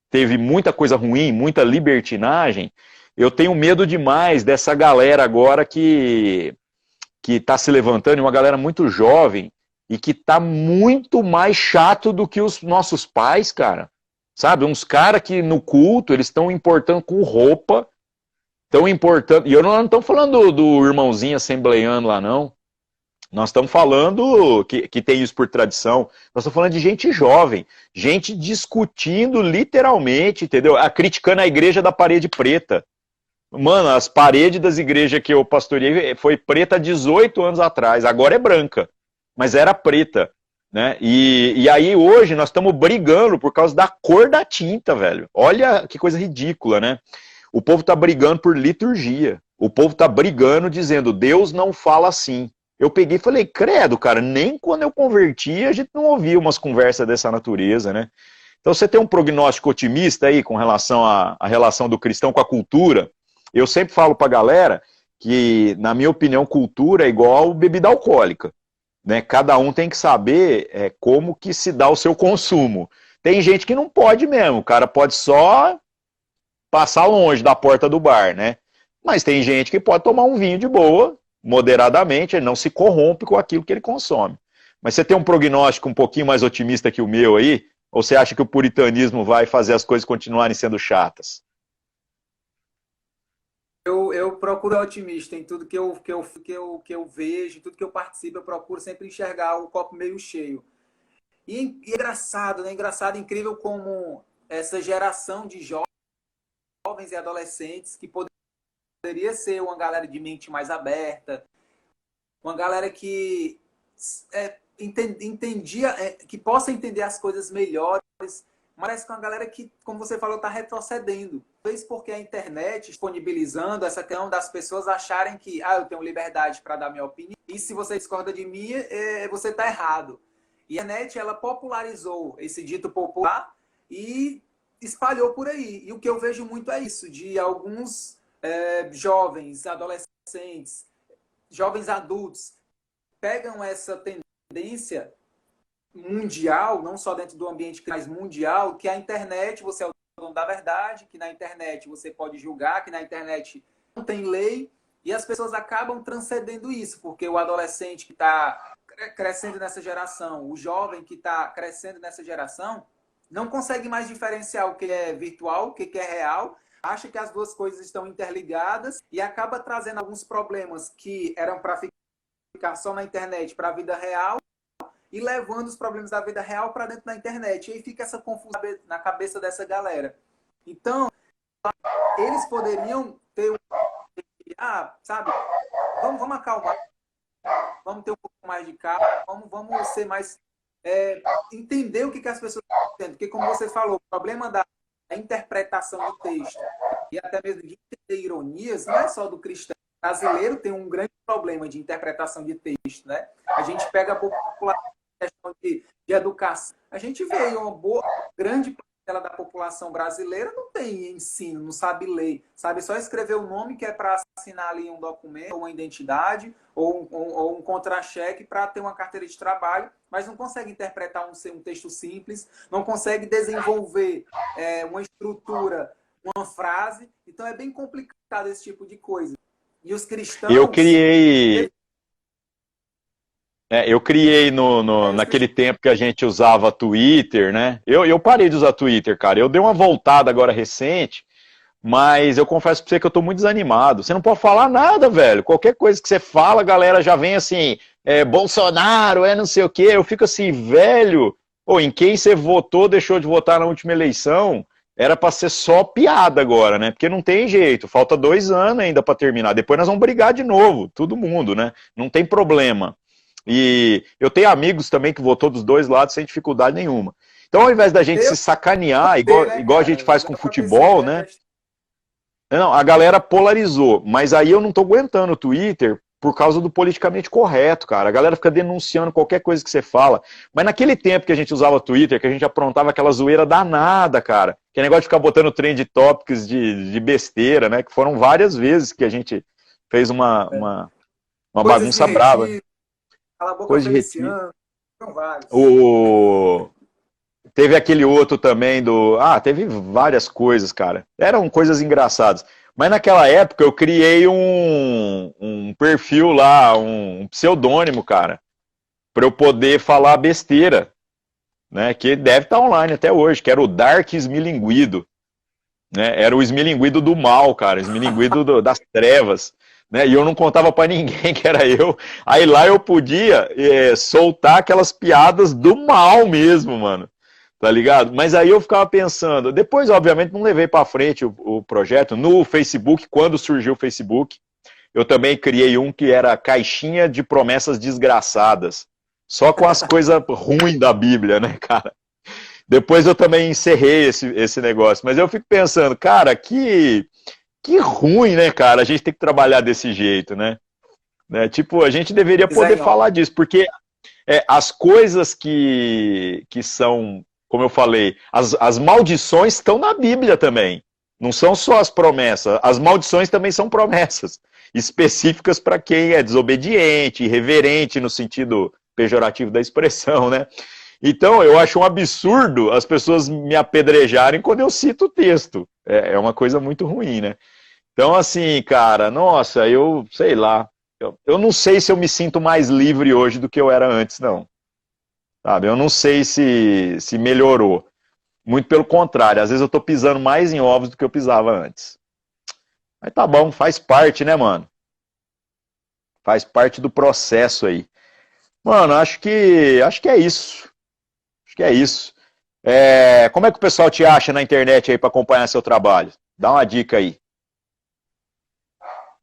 teve muita coisa ruim, muita libertinagem, eu tenho medo demais dessa galera agora que está se levantando, uma galera muito jovem, e que está muito mais chato do que os nossos pais, cara. Sabe? Uns caras que no culto, eles estão importando com roupa, estão importando. E eu não estou falando do irmãozinho assembleiano lá, não. Nós estamos falando que tem isso por tradição. Nós estamos falando de gente jovem, gente discutindo literalmente, entendeu? Criticando a igreja da parede preta. Mano, as paredes das igrejas que eu pastoreei foi preta há 18 anos atrás, agora é branca, mas era preta, né? E aí hoje nós estamos brigando por causa da cor da tinta, velho. Olha que coisa ridícula, né? O povo está brigando por liturgia. O povo está brigando dizendo, Deus não fala assim. Eu peguei e falei, credo, cara, nem quando eu converti a gente não ouvia umas conversas dessa natureza, né? Então você tem um prognóstico otimista aí com relação à relação do cristão com a cultura. Eu sempre falo pra galera que, na minha opinião, cultura é igual bebida alcoólica, né? Cada um tem que saber como que se dá o seu consumo. Tem gente que não pode mesmo, o cara pode só passar longe da porta do bar, né? Mas tem gente que pode tomar um vinho de boa, moderadamente, ele não se corrompe com aquilo que ele consome. Mas você tem um prognóstico um pouquinho mais otimista que o meu aí? Ou você acha que o puritanismo vai fazer as coisas continuarem sendo chatas? eu procuro ser otimista em tudo que eu vejo, em tudo que eu participo, eu procuro sempre enxergar o copo meio cheio. E é engraçado, né? Engraçado, incrível como essa geração de jovens e adolescentes que poderia ser uma galera de mente mais aberta, uma galera que entendia, que possa entender as coisas melhores, mas com a galera que, como você falou, está retrocedendo. Talvez porque a internet disponibilizando essa questão das pessoas acharem que eu tenho liberdade para dar minha opinião e se você discorda de mim, você está errado. E a internet, ela popularizou esse dito popular e espalhou por aí. E o que eu vejo muito é isso, de alguns jovens, adolescentes, jovens adultos pegam essa tendência mundial, não só dentro do ambiente, mas mundial, que a internet, você é o dono da verdade, que na internet você pode julgar, que na internet não tem lei, e as pessoas acabam transcendendo isso, porque o adolescente que está crescendo nessa geração, o jovem que está crescendo nessa geração, não consegue mais diferenciar o que é virtual, o que é real, acha que as duas coisas estão interligadas e acaba trazendo alguns problemas que eram para ficar só na internet para a vida real e levando os problemas da vida real para dentro da internet. E aí fica essa confusão na cabeça dessa galera. Então, eles poderiam ter sabe, vamos acalmar, vamos ter um pouco mais de calma, vamos ser mais... entender o que as pessoas estão dizendo. Porque, como você falou, o problema da interpretação do texto e até mesmo de entender ironias, não é só do cristão. O brasileiro tem um grande problema de interpretação de texto, né? A gente pega a população, questão de educação. A gente vê uma grande parcela da população brasileira não tem ensino, não sabe ler, sabe só escrever o nome que é para assinar ali um documento, ou uma identidade, ou um contra-cheque para ter uma carteira de trabalho, mas não consegue interpretar um texto simples, não consegue desenvolver uma estrutura, uma frase. Então é bem complicado esse tipo de coisa. E os cristãos... Eu criei naquele tempo que a gente usava Twitter, né? Eu parei de usar Twitter, cara. Eu dei uma voltada agora recente, mas eu confesso pra você que eu tô muito desanimado. Você não pode falar nada, velho. Qualquer coisa que você fala, a galera já vem assim, Bolsonaro, não sei o quê. Eu fico assim, velho, em quem você votou, deixou de votar na última eleição, era pra ser só piada agora, né? Porque não tem jeito, falta 2 anos ainda pra terminar. Depois nós vamos brigar de novo, todo mundo, né? Não tem problema. E eu tenho amigos também que votou dos dois lados sem dificuldade nenhuma. Então, ao invés da gente se sacanear, igual a gente faz com futebol, né? Não, a galera polarizou. Mas aí eu não tô aguentando o Twitter por causa do politicamente correto, cara. A galera fica denunciando qualquer coisa que você fala. Mas naquele tempo que a gente usava Twitter, que a gente aprontava aquela zoeira danada, cara. Que é negócio de ficar botando trend topics de besteira, né? Que foram várias vezes que a gente fez uma bagunça brava. Cala a boca, Feliciano. São vários. Teve aquele outro também teve várias coisas, cara. Eram coisas engraçadas. Mas naquela época eu criei um perfil lá, um pseudônimo, cara, para eu poder falar besteira, né? Que deve estar online até hoje, que era o Dark Esmilinguido, né? Era o esmilinguido do mal, cara, esmilinguido das trevas. Né? E eu não contava pra ninguém que era eu. Aí lá eu podia soltar aquelas piadas do mal mesmo, mano. Tá ligado? Mas aí eu ficava pensando. Depois, obviamente, não levei pra frente o projeto. No Facebook, quando surgiu o Facebook, eu também criei um que era Caixinha de Promessas Desgraçadas. Só com as coisas ruins da Bíblia, né, cara? Depois eu também encerrei esse negócio. Mas eu fico pensando, cara, que ruim, né, cara? A gente tem que trabalhar desse jeito, né? Tipo, a gente deveria poder falar disso, porque as coisas que são, como eu falei, as maldições estão na Bíblia também. Não são só as promessas. As maldições também são promessas específicas para quem é desobediente, irreverente no sentido pejorativo da expressão, né? Então, eu acho um absurdo as pessoas me apedrejarem quando eu cito o texto. É uma coisa muito ruim, né? Então, assim, cara, nossa, eu sei lá. Eu não sei se eu me sinto mais livre hoje do que eu era antes, não. Sabe? Eu não sei se melhorou. Muito pelo contrário, às vezes eu tô pisando mais em ovos do que eu pisava antes. Mas tá bom, faz parte, né, mano? Faz parte do processo aí. Mano, acho que é isso. Acho que é isso. Como é que o pessoal te acha na internet aí para acompanhar seu trabalho? Dá uma dica aí.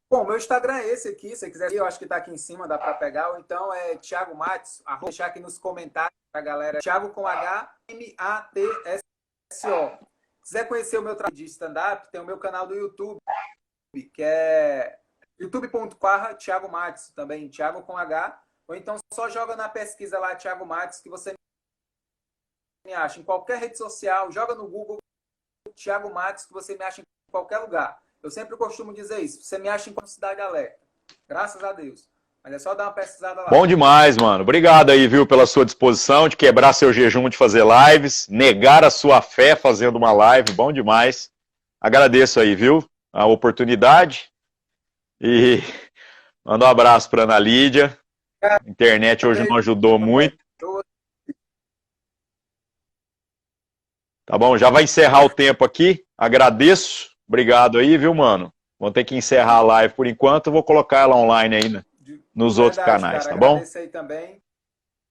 Bom, meu Instagram é esse aqui, se você quiser, eu acho que tá aqui em cima, dá para pegar. Ou então é Thiago Matos, vou deixar aqui nos comentários pra galera. Thiago com H, M-A-T-S-O. Se quiser conhecer o meu trabalho de stand-up, tem o meu canal do YouTube, que é youtube.com/Thiago Matos, também Thiago com H. Ou então só joga na pesquisa lá, Thiago Matos, que você me acha em qualquer rede social, joga no Google Thiago Matos, que você me acha em qualquer lugar. Eu sempre costumo dizer isso. Você me acha em qualquer cidade alerta. Graças a Deus. Mas é só dar uma pesquisada lá. Bom demais, mano. Obrigado aí, viu, pela sua disposição de quebrar seu jejum de fazer lives, negar a sua fé fazendo uma live. Bom demais. Agradeço aí, viu, a oportunidade. E mando um abraço para Ana Lídia. A internet hoje não ajudou muito. Tá bom, já vai encerrar o tempo aqui. Agradeço. Obrigado aí, viu, mano? Vou ter que encerrar a live por enquanto. Vou colocar ela online aí, né, nos outros canais, tá bom? Agradeço aí também.